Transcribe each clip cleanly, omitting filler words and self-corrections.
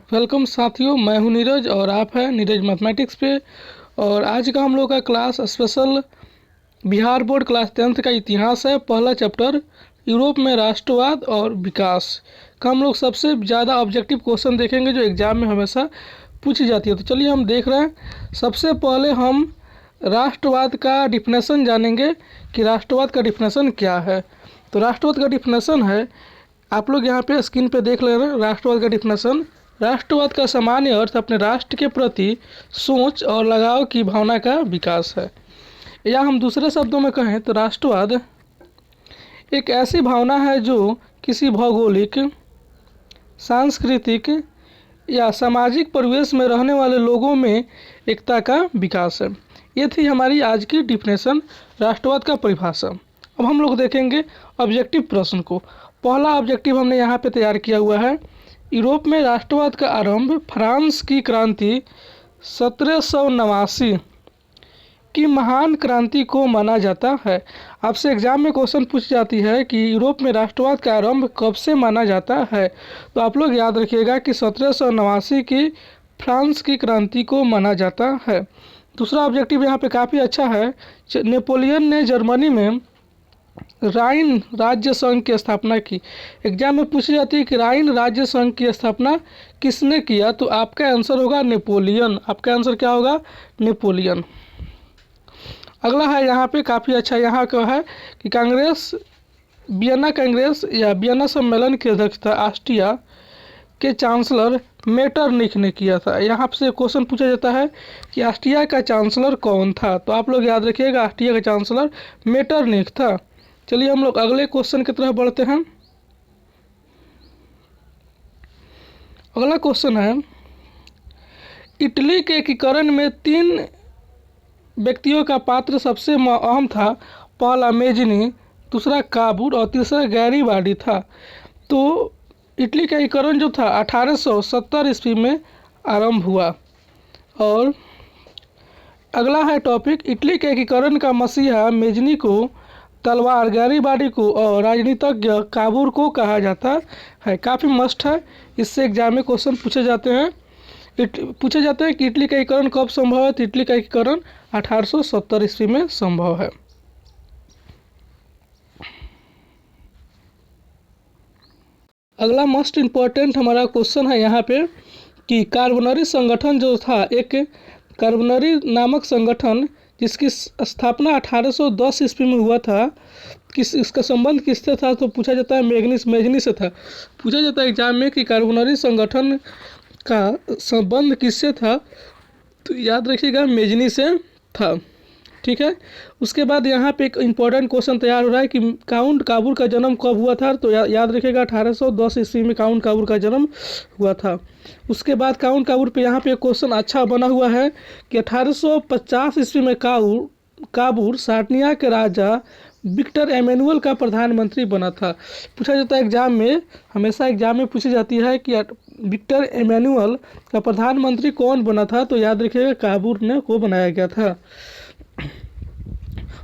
Welcome साथियों, मैं हूं नीरज और आप हैं नीरज मैथमेटिक्स पे। और आज का हम लोग का class special Bihar board class 10th का इतिहास है। पहला चैप्टर यूरोप में राष्ट्रवाद और विकास का हम लोग सबसे ज़्यादा ऑब्जेक्टिव क्वेश्चन देखेंगे जो एग्ज़ाम में हमेशा पूछी जाती है। तो चलिए हम देख रहे हैं। सबसे पहले हम राष्ट्रवाद का डिफिनेशन जानेंगे कि राष्ट्रवाद का डिफिनेशन क्या है। तो राष्ट्रवाद का डिफिनेशन है, आप लोग यहाँ पे स्क्रीन पे देख ले रहे हैं। राष्ट्रवाद का डिफिनेशन: राष्ट्रवाद का सामान्य अर्थ अपने राष्ट्र के प्रति सोच और लगाव की भावना का विकास है। या हम दूसरे शब्दों में कहें तो राष्ट्रवाद एक ऐसी भावना है जो किसी भौगोलिक, सांस्कृतिक या सामाजिक परिवेश में रहने वाले लोगों में एकता का विकास है। ये थी हमारी आज की डिफिनेशन, राष्ट्रवाद का परिभाषा। अब हम लोग देखेंगे ऑब्जेक्टिव प्रश्न को। पहला ऑब्जेक्टिव हमने यहाँ पे तैयार किया हुआ है। यूरोप में राष्ट्रवाद का आरंभ फ्रांस की क्रांति 1789 की महान क्रांति को माना जाता है। आपसे एग्जाम में क्वेश्चन पूछ जाती है कि यूरोप में राष्ट्रवाद का आरंभ कब से माना जाता है, तो आप लोग याद रखिएगा कि 1789 की फ्रांस की क्रांति को माना जाता है। दूसरा ऑब्जेक्टिव यहाँ पे काफ़ी अच्छा है। नेपोलियन ने जर्मनी में राइन राज्य संघ की स्थापना की। एग्जाम में पूछी जाती है कि राइन राज्य संघ की स्थापना किसने किया, तो आपका आंसर होगा नेपोलियन। आपका आंसर क्या होगा? नेपोलियन। अगला है यहाँ पे काफ़ी अच्छा, यहाँ का है कि कांग्रेस वियना कांग्रेस या वियना सम्मेलन की अध्यक्षता ऑस्ट्रिया के चांसलर मेटरनिख ने किया था। यहाँ से क्वेश्चन पूछा जाता है कि ऑस्ट्रिया का चांसलर कौन था, तो आप लोग याद रखिएगा ऑस्ट्रिया का चांसलर मेटरनिख था। चलिए हम लोग अगले क्वेश्चन की तरफ बढ़ते हैं। अगला क्वेश्चन है, इटली के एकीकरण में 3 व्यक्तियों का पात्र सबसे अहम था। पहला मेजनी, दूसरा काबूर और तीसरा गैरीबाडी था। तो इटली का एकीकरण जो था 1870 ईस्वी में आरंभ हुआ। और अगला है टॉपिक, इटली के एकीकरण का मसीहा मेजनी को, तलवार गैरीबाडी को और राजनीतिज्ञ काबूर को कहा जाता है। काफ़ी मस्ट है, इससे एग्जाम में क्वेश्चन पूछे जाते हैं कि इटली का एकीकरण कब संभव है, तो इटली का एकीकरण 1870 ईस्वी में संभव है। अगला मोस्ट इम्पोर्टेंट हमारा क्वेश्चन है यहाँ पे कि कार्बोनरी संगठन जो था, एक कार्बोनरी नामक संगठन जिसकी स्थापना 1810 ईस्वी में हुआ था, इसका संबंध किससे था, तो पूछा जाता है मेजनी से था। पूछा जाता है एग्जाम में कि कार्बोनरी संगठन का संबंध किससे था, तो याद रखिएगा मेजनी से था। ठीक है। उसके बाद यहाँ पे एक इम्पॉर्टेंट क्वेश्चन तैयार हो रहा है कि काउंट काबूर का जन्म कब हुआ था, तो याद रखिएगा 1810 ईस्वी में काउंट काबूर का जन्म हुआ था। उसके बाद काउंट काबूर पे यहाँ पे एक क्वेश्चन अच्छा बना हुआ है कि 1850 ईस्वी में काबूर सार्डिनिया के राजा विक्टर एमेनुअल का प्रधानमंत्री बना था। पूछा जाता है एग्जाम में, हमेशा एग्जाम में पूछी जाती है कि विक्टर एमेनुअल का प्रधानमंत्री कौन बना था, तो याद रखिएगा काबूर ने को बनाया गया था।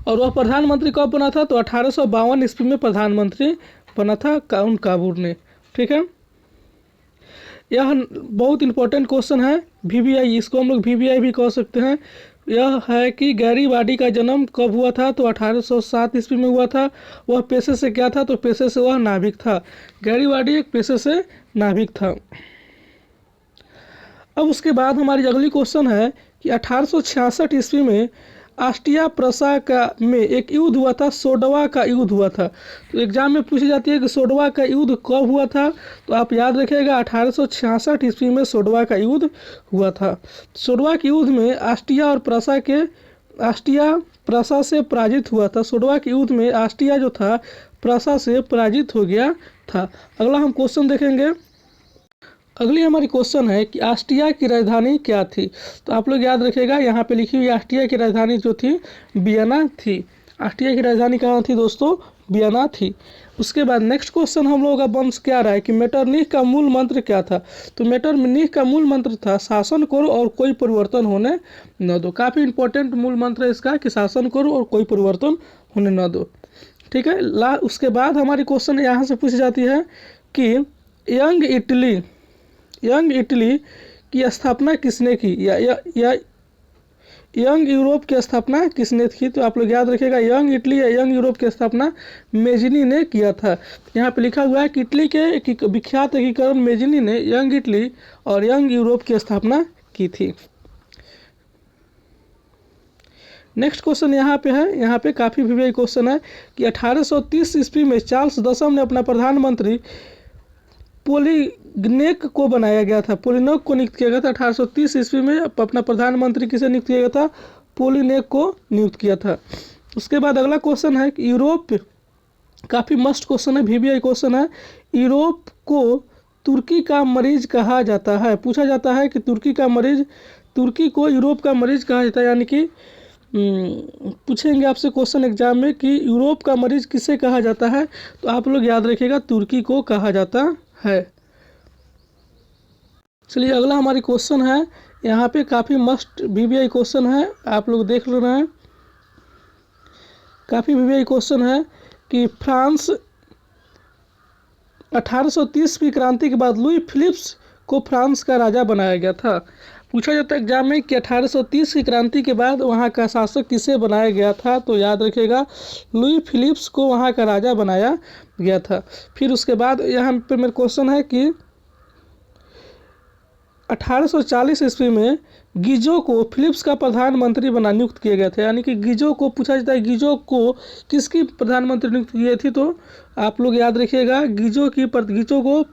और वह प्रधानमंत्री कब बना था, तो 1852 ईस्वी में प्रधानमंत्री बना था काउंट काबूर ने। ठीक है। यह बहुत इंपॉर्टेंट क्वेश्चन है, वीवीआई, इसको हम लोग वीवीआई भी कह सकते हैं। यह है कि गैरीबाडी का जन्म कब हुआ था, तो 1807 ईस्वी में हुआ था। वह पेशे से क्या था, तो पेशे से वह नाविक था। गैरीबाडी एक पेशे से नाविक था। अब उसके बाद हमारी अगली क्वेश्चन है कि 1866 ईस्वी में ऑस्ट्रिया प्रसा में एक युद्ध हुआ था, सोडवा का युद्ध हुआ था। तो एग्जाम में पूछी जाती है कि सोडवा का युद्ध कब हुआ था, तो आप याद रखिएगा 1866 ईस्वी में सोडवा का युद्ध हुआ था। सोडवा के युद्ध में ऑस्ट्रिया प्रसा से पराजित हुआ था। सोडवा के युद्ध में ऑस्ट्रिया जो था प्रसा से पराजित हो गया था। अगला हम क्वेश्चन देखेंगे। अगली हमारी क्वेश्चन है कि ऑस्ट्रिया की राजधानी क्या थी, तो आप लोग याद रखिएगा यहाँ पे लिखी हुई ऑस्ट्रिया की राजधानी जो थी वियना थी। ऑस्ट्रिया की राजधानी कहाँ थी दोस्तों? वियना थी। उसके बाद नेक्स्ट क्वेश्चन हम लोगों का वंश क्या रहा है कि मेटरनिख का मूल मंत्र क्या था, तो मेटरनिख का मूल मंत्र था शासन करो और कोई परिवर्तन होने न दो। काफ़ी इंपॉर्टेंट मूल मंत्र है इसका कि शासन करो और कोई परिवर्तन होने न दो। ठीक है। उसके बाद हमारी क्वेश्चन यहाँ से पूछी जाती है कि यंग इटली की स्थापना किसने की, या यंग यूरोप की स्थापना किसने की? तो आप लोग याद रखिएगा, यंग इटली या यंग यूरोप की स्थापना मेजिनी ने किया था। यहाँ पे लिखा हुआ है कि इटली के विख्यात एकीकरण मेजिनी ने यंग इटली और यंग यूरोप की स्थापना की थी। नेक्स्ट क्वेश्चन यहाँ पे है, यहाँ पे काफ़ी भी क्वेश्चन है कि 1830 ईस्वी में चार्ल्स दशम ने अपना प्रधानमंत्री पोलिग्नेक को बनाया गया था। पोलिग्नेक को नियुक्त किया गया था 1830 ईस्वी में। अपना प्रधानमंत्री किसे नियुक्त किया गया था? पोलिग्नेक को नियुक्त किया था। उसके बाद अगला क्वेश्चन है कि यूरोप, काफ़ी मस्ट क्वेश्चन है, VBI क्वेश्चन है, यूरोप को तुर्की का मरीज कहा जाता है। पूछा जाता है कि तुर्की को यूरोप का मरीज कहा जाता है, यानी कि पूछेंगे आपसे क्वेश्चन एग्जाम में कि यूरोप का मरीज किसे कहा जाता है, तो आप लोग याद रखिएगा तुर्की को कहा जाता है। चलिए अगला हमारी क्वेश्चन है, यहाँ पे काफ़ी मस्ट VBI क्वेश्चन है, आप लोग देख ले रहे हैं। काफ़ी VBI क्वेश्चन है कि फ्रांस 1830 की क्रांति के बाद लुई फिलिप्स को फ्रांस का राजा बनाया गया था। पूछा जाता है एग्जाम में कि 1830 की क्रांति के बाद वहाँ का शासक किसे बनाया गया था, तो याद रखिएगा लुई फिलिप्स को वहाँ का राजा बनाया गया था। फिर उसके बाद यहाँ पे मेरा क्वेश्चन है कि 1840 ईस्वी में गीजो को फिलिप्स का प्रधानमंत्री नियुक्त किया गया था, यानी कि गीजो को, पूछा जाता है गीजो को किसकी प्रधानमंत्री नियुक्त की थी, तो आप लोग याद रखिएगा गीजो को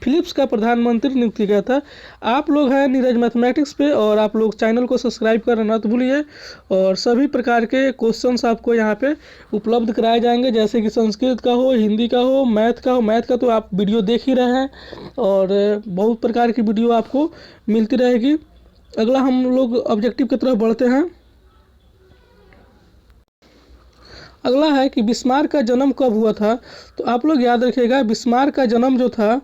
फिलिप्स का प्रधानमंत्री नियुक्त किया गया था। आप लोग हैं नीरज मैथमेटिक्स पे, और आप लोग चैनल को सब्सक्राइब करना मत भूलिए, और सभी प्रकार के क्वेश्चंस आपको यहाँ पे उपलब्ध कराए जाएंगे, जैसे कि संस्कृत का हो, हिंदी का हो, मैथ का तो आप वीडियो देख ही रहे हैं, और बहुत प्रकार की वीडियो आपको मिलती रहेगी। अगला हम लोग ऑब्जेक्टिव की तरफ बढ़ते हैं। अगला है कि बिस्मार्क का जन्म कब हुआ था, तो आप लोग याद रखिएगा बिस्मार्क का जन्म जो था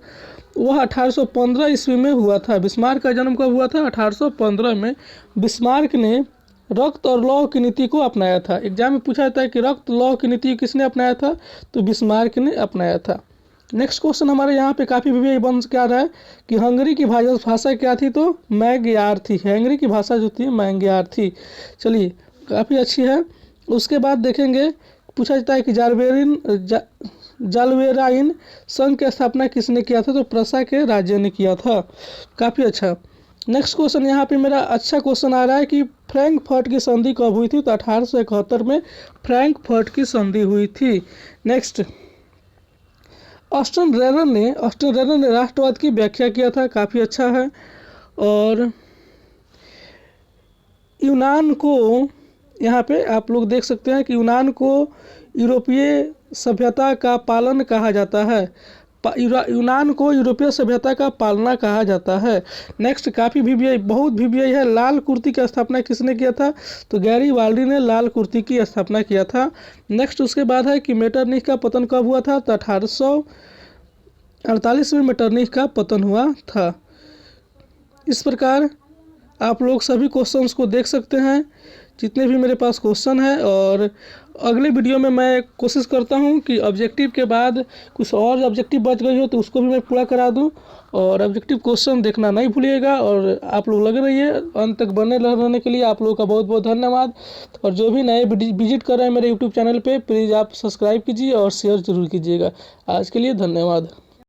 वह 1815 ईस्वी में हुआ था। बिस्मार्क का जन्म कब हुआ था? 1815 में। बिस्मार्क ने रक्त और लौह की नीति को अपनाया था। एग्जाम में पूछा जाता है कि रक्त लौह की नीति किसने अपनाया था, तो बिस्मार्क ने अपनाया था। नेक्स्ट क्वेश्चन हमारे यहाँ पे काफ़ी भी बन क्या रहा है कि हंगरी की भाषा क्या थी, तो मैग्यार थी। हंगरी की भाषा जो थी मैग्यार थी। चलिए काफ़ी अच्छी है। उसके बाद देखेंगे, पूछा जाता है कि जालवेराइन संघ की स्थापना किसने किया था, तो प्रसा के राज्य ने किया था। काफ़ी अच्छा। नेक्स्ट क्वेश्चन यहाँ पे मेरा अच्छा क्वेश्चन आ रहा है कि फ्रैंकफर्ट की संधि कब हुई थी, तो 1871 में फ्रैंकफर्ट की संधि हुई थी। नेक्स्ट, ऑस्टन रेनर ने राष्ट्रवाद की व्याख्या किया था। काफ़ी अच्छा है। और यूनान को, यहाँ पे आप लोग देख सकते हैं कि यूनान को यूरोपीय सभ्यता का पालन कहा जाता है। यूनान को यूरोपीय सभ्यता का पालना कहा जाता है। नेक्स्ट, काफ़ी VBI, बहुत VBI है। लाल कुर्ती की स्थापना किसने किया था, तो गैरीबाल्डी ने लाल कुर्ती की स्थापना किया था। नेक्स्ट उसके बाद है कि मेटरनिख का पतन कब हुआ था, तो 1848 में मेटरनिख का पतन हुआ था। इस प्रकार आप लोग सभी क्वेश्चंस को देख सकते हैं, जितने भी मेरे पास क्वेश्चन है। और अगले वीडियो में मैं कोशिश करता हूं कि ऑब्जेक्टिव के बाद कुछ और ऑब्जेक्टिव बच गई हो तो उसको भी मैं पूरा करा दूं। और ऑब्जेक्टिव क्वेश्चन देखना नहीं भूलिएगा, और आप लोग लगे रहिए अंत तक बने रहने के लिए आप लोगों का बहुत बहुत धन्यवाद। और जो भी नए विजिट कर रहे हैं मेरे यूट्यूब चैनल पे, प्लीज़ आप सब्सक्राइब कीजिए और शेयर जरूर कीजिएगा। आज के लिए धन्यवाद।